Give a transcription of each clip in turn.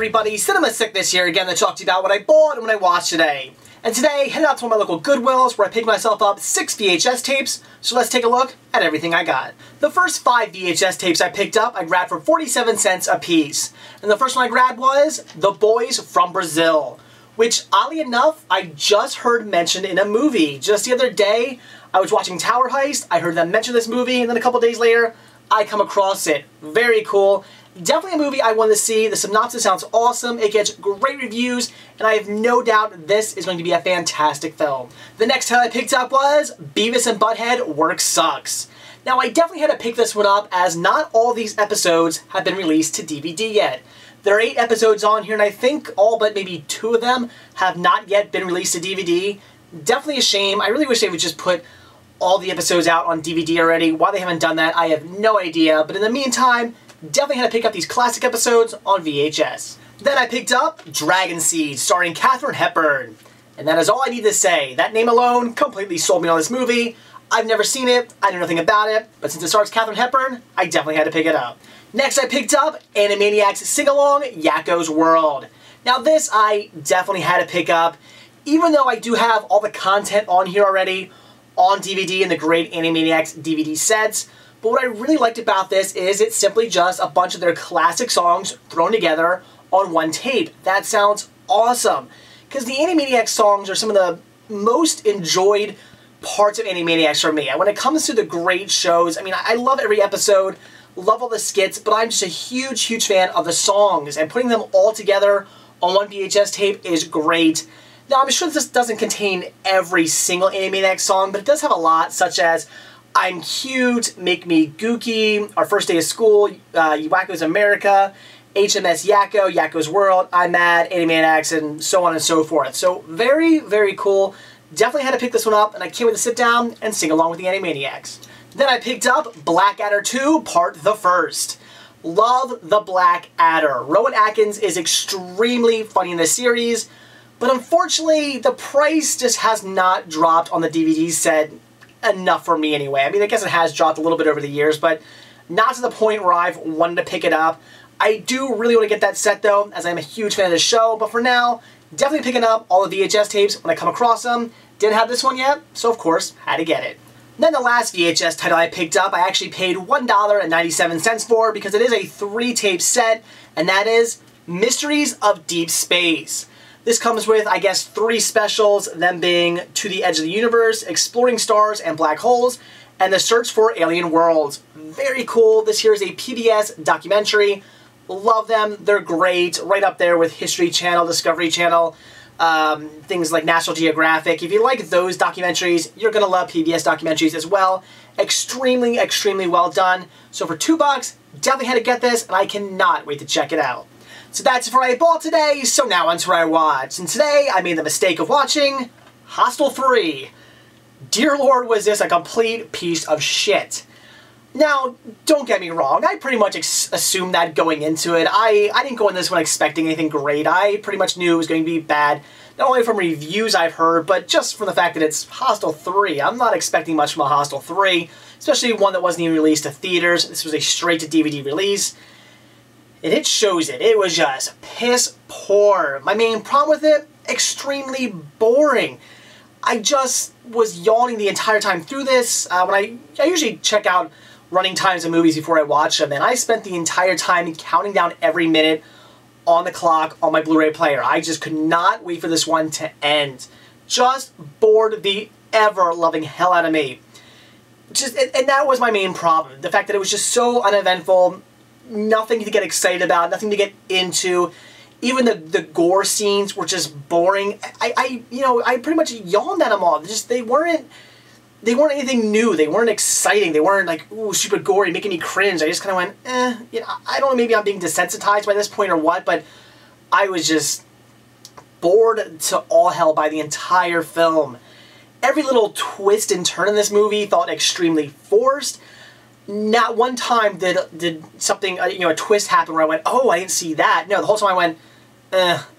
everybody, Cinema Sickness here again to talk to you about what I bought and what I watched today. And today, headed out to one of my local Goodwills where I picked myself up 6 VHS tapes, so let's take a look at everything I got. The first 5 VHS tapes I picked up, I grabbed for 47 cents a piece. And the first one I grabbed was The Boys from Brazil, which, oddly enough, I just heard mentioned in a movie. Just the other day, I was watching Tower Heist, I heard them mention this movie, and then a couple days later, I come across it. Very cool. Definitely a movie I wanted to see. The synopsis sounds awesome. It gets great reviews, and I have no doubt this is going to be a fantastic film. The next title I picked up was Beavis and Butthead Work Sucks. Now, I definitely had to pick this one up as not all these episodes have been released to DVD yet. There are 8 episodes on here, and I think all but maybe 2 of them have not yet been released to DVD. Definitely a shame. I really wish they would just put all the episodes out on DVD already. Why they haven't done that, I have no idea. But in the meantime, definitely had to pick up these classic episodes on VHS. Then I picked up Dragon Seed, starring Katharine Hepburn. And that is all I need to say. That name alone completely sold me on this movie. I've never seen it, I know nothing about it, but since it stars Katharine Hepburn, I definitely had to pick it up. Next I picked up Animaniacs Sing-Along Yakko's World. Now this I definitely had to pick up, even though I do have all the content on here already, on DVD in the great Animaniacs DVD sets. But what I really liked about this is it's simply just a bunch of their classic songs thrown together on one tape. That sounds awesome. Because the Animaniacs songs are some of the most enjoyed parts of Animaniacs for me. When it comes to the great shows, I mean, I love every episode, love all the skits, but I'm just a huge, huge fan of the songs. And putting them all together on one VHS tape is great. Now, I'm sure this doesn't contain every single Animaniacs song, but it does have a lot, such as I'm Cute, Make Me Gookie, Our First Day of School, Yakko's America, HMS Yakko, Yakko's World, I'm Mad, Animaniacs, and so on and so forth. So very, very cool. Definitely had to pick this one up, and I can't wait to sit down and sing along with the Animaniacs. Then I picked up Blackadder 2, Part the First. Love the Blackadder. Rowan Atkins is extremely funny in this series, but unfortunately, the price just has not dropped on the DVD set enough for me anyway. I mean, I guess it has dropped a little bit over the years, but not to the point where I've wanted to pick it up. I do really want to get that set though, as I'm a huge fan of the show, but for now, definitely picking up all the VHS tapes when I come across them. Didn't have this one yet, so of course, had to get it. Then the last VHS title I picked up, I actually paid $1.97 for because it is a 3-tape set, and that is Mysteries of Deep Space. This comes with, I guess, 3 specials, them being To the Edge of the Universe, Exploring Stars and Black Holes, and The Search for Alien Worlds. Very cool. This here is a PBS documentary. Love them. They're great. Right up there with History Channel, Discovery Channel, things like National Geographic. If you like those documentaries, you're going to love PBS documentaries as well. Extremely, extremely well done. So for $2, definitely had to get this, and I cannot wait to check it out. So that's it for what I bought today, so now on to what I watched. And today, I made the mistake of watching Hostel 3. Dear Lord, was this a complete piece of shit. Now, don't get me wrong, I pretty much assumed that going into it. I didn't go in this one expecting anything great. I pretty much knew it was going to be bad, not only from reviews I've heard, but just from the fact that it's Hostel 3. I'm not expecting much from a Hostel 3, especially one that wasn't even released to theaters. This was a straight-to-DVD release. And it shows it. It was just piss poor. My main problem with it, extremely boring. I just was yawning the entire time through this. When I usually check out running times of movies before I watch them, and I spent the entire time counting down every minute on the clock on my Blu-ray player. I just could not wait for this one to end. Just bored the ever-loving hell out of me. And that was my main problem. The fact that it was just so uneventful. Nothing to get excited about, nothing to get into. Even the gore scenes were just boring. I pretty much yawned at them all. They weren't anything new. They weren't exciting. They weren't like, ooh, super gory, making me cringe. I just kind of went, I don't know, maybe I'm being desensitized by this point or what, but I was just bored to all hell by the entire film. Every little twist and turn in this movie felt extremely forced. Not one time did something, a twist happen where I went, oh, I didn't see that. No, the whole time I went,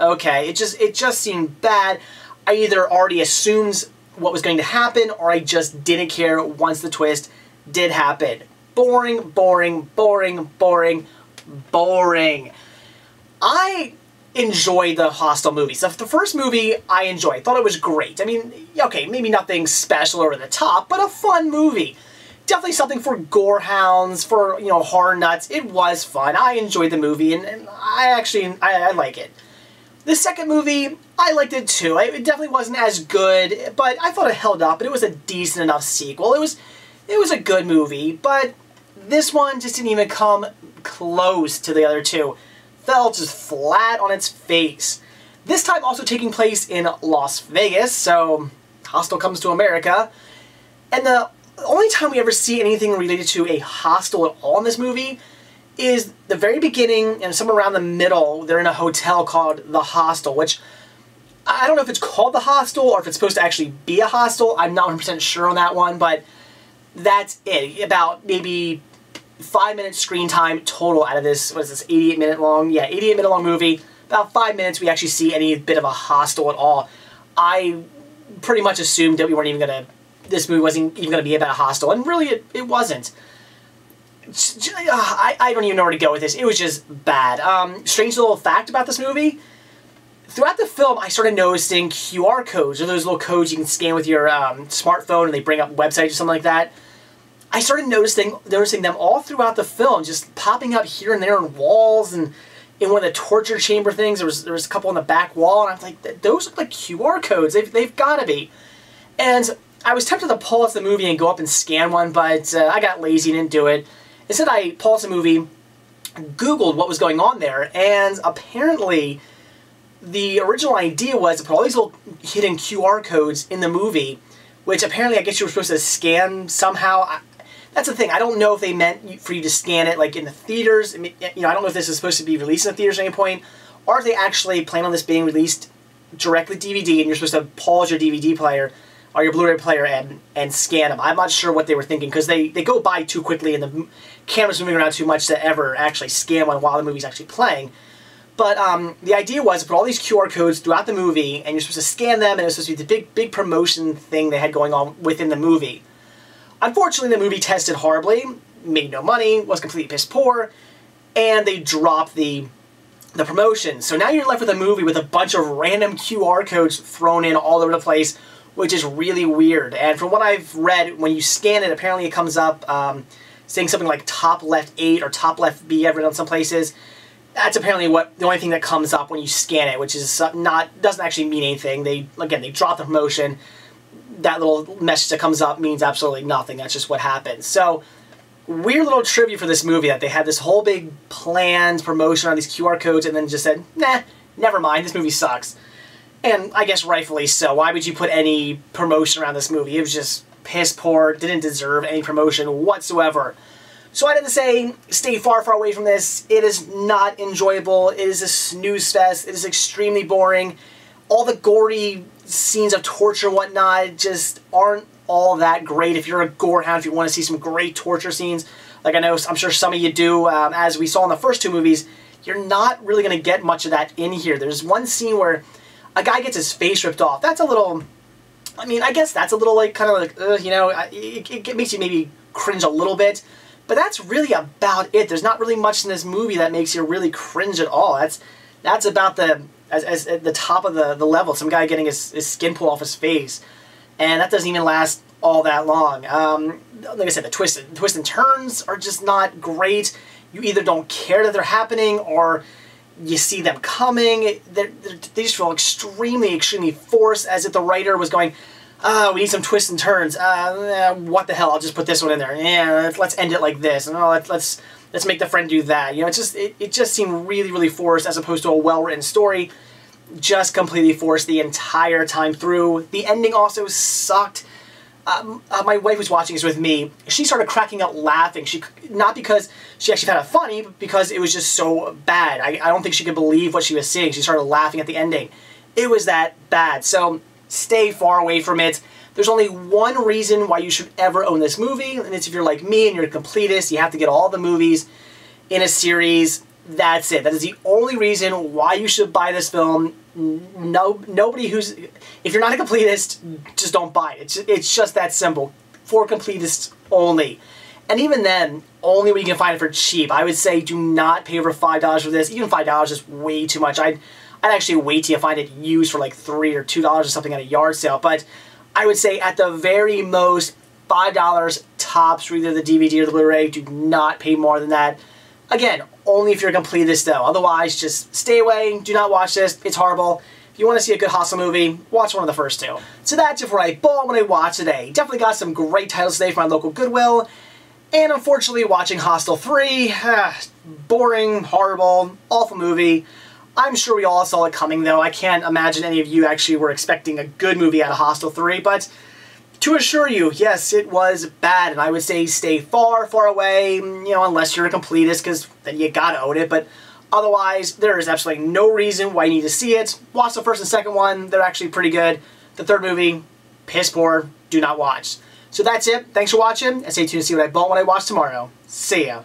okay. It just seemed bad. I either already assumed what was going to happen, or I just didn't care once the twist did happen. Boring, boring, boring, boring, boring. I enjoyed the Hostel movies. The first movie I enjoyed. Thought it was great. I mean, okay, maybe nothing special or over the top, but a fun movie. Definitely something for gore hounds, for, you know, horror nuts. It was fun. I enjoyed the movie, and I like it. The second movie, I liked it too. It definitely wasn't as good, but I thought it held up, and it was a decent enough sequel. It was a good movie, but this one just didn't even come close to the other two. Fell just flat on its face. This time also taking place in Las Vegas, so Hostel comes to America. And the only time we ever see anything related to a hostel at all in this movie is the very beginning, and somewhere around the middle, they're in a hotel called the Hostel, which I don't know if it's called the Hostel or if it's supposed to actually be a hostel. I'm not 100% sure on that one, but that's it. About maybe 5 minutes screen time total out of this, what is this, 88-minute long? Yeah, 88-minute long movie. About 5 minutes we actually see any bit of a hostel at all. I pretty much assumed that we weren't even going to, this movie wasn't even going to be about a hostel, and really it wasn't. I don't even know where to go with this. It was just bad. Strange little fact about this movie, throughout the film I started noticing QR codes, or those little codes you can scan with your smartphone and they bring up websites or something like that. I started noticing them all throughout the film, just popping up here and there on walls, and in one of the torture chamber things, there was a couple on the back wall, and I was like, those look like QR codes. They've got to be. And I was tempted to pause the movie and go up and scan one, but I got lazy and didn't do it. Instead, I paused the movie, Googled what was going on there, and apparently the original idea was to put all these little hidden QR codes in the movie, which apparently I guess you were supposed to scan somehow. That's the thing. I don't know if they meant for you to scan it like in the theaters. I mean, you know, I don't know if this is supposed to be released in the theaters at any point, or if they actually plan on this being released directly DVD and you're supposed to pause your DVD player or your Blu-ray player and scan them. I'm not sure what they were thinking, because they go by too quickly and the camera's moving around too much to ever actually scan one while the movie's actually playing. But the idea was to put all these QR codes throughout the movie, and you're supposed to scan them, and it was supposed to be the big promotion thing they had going on within the movie. Unfortunately, the movie tested horribly, made no money, was completely piss poor, and they dropped the promotion. So now you're left with a movie with a bunch of random QR codes thrown in all over the place, which is really weird. And from what I've read, when you scan it, apparently it comes up saying something like top left 8 or top left B, I've read on some places. That's apparently the only thing that comes up when you scan it, which is doesn't actually mean anything. They dropped the promotion. That little message that comes up means absolutely nothing. That's just what happens. So, weird little trivia for this movie, that they had this whole big planned promotion on these QR codes and then just said, nah, never mind, this movie sucks. And I guess rightfully so. Why would you put any promotion around this movie? It was just piss poor, didn't deserve any promotion whatsoever. So I had to say, stay far, far away from this. It is not enjoyable. It is a snooze fest. It is extremely boring. All the gory scenes of torture and whatnot just aren't all that great. If you're a gore hound, if you want to see some great torture scenes, like I'm sure some of you do, as we saw in the first two movies, you're not really going to get much of that in here. There's one scene where a guy gets his face ripped off. That's a little, I mean, I guess that's a little like, kind of like, you know, it makes you maybe cringe a little bit. But that's really about it. There's not really much in this movie that makes you really cringe at all. That's about as at the top of the level. Some guy getting his skin pulled off his face. And that doesn't even last all that long. Like I said, the twists and turns are just not great. You either don't care that they're happening, or you see them coming. They just feel extremely, extremely forced, as if the writer was going, we need some twists and turns. What the hell? I'll just put this one in there. Yeah, let's end it like this. And let's make the friend do that. You know, it just seemed really, really forced, as opposed to a well-written story. Just completely forced the entire time through. The ending also sucked. My wife was watching this with me. She started cracking up laughing. Not because she actually found it funny, but because it was just so bad. I don't think she could believe what she was seeing. She started laughing at the ending. It was that bad. So stay far away from it. There's only one reason why you should ever own this movie, and it's if you're like me and you're a completist. You have to get all the movies in a series. That's it. That is the only reason why you should buy this film. Nobody who's... If you're not a completist, just don't buy it. It's just that simple. For completists only. And even then, only when you can find it for cheap. I would say do not pay over $5 for this. Even $5 is way too much. I'd actually wait till you find it used for like $3 or $2 or something at a yard sale. But I would say at the very most, $5 tops for either the DVD or the Blu-ray. Do not pay more than that. Again, only if you're a completist though. Otherwise, just stay away. Do not watch this. It's horrible. If you want to see a good Hostel movie, watch one of the first two. So that's it for what I bought and what I watched today. Definitely got some great titles today from my local Goodwill. And unfortunately, watching Hostel 3, boring, horrible, awful movie. I'm sure we all saw it coming though. I can't imagine any of you actually were expecting a good movie out of Hostel 3, but to assure you, yes, it was bad, and I would say stay far, far away, you know, unless you're a completist, because then you gotta own it, but otherwise, there is absolutely no reason why you need to see it. Watch the first and second one, they're actually pretty good. The third movie, piss poor, do not watch. So that's it, thanks for watching, and stay tuned to see what I bought when I watch tomorrow. See ya.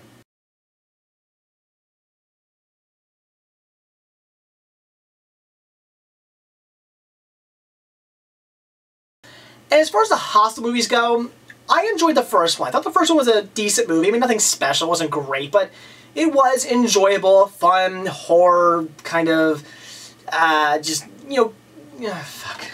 And as far as the Hostel movies go, I enjoyed the first one. I thought the first one was a decent movie. I mean, nothing special, it wasn't great, but it was enjoyable, fun, horror, kind of, just, you know, fuck.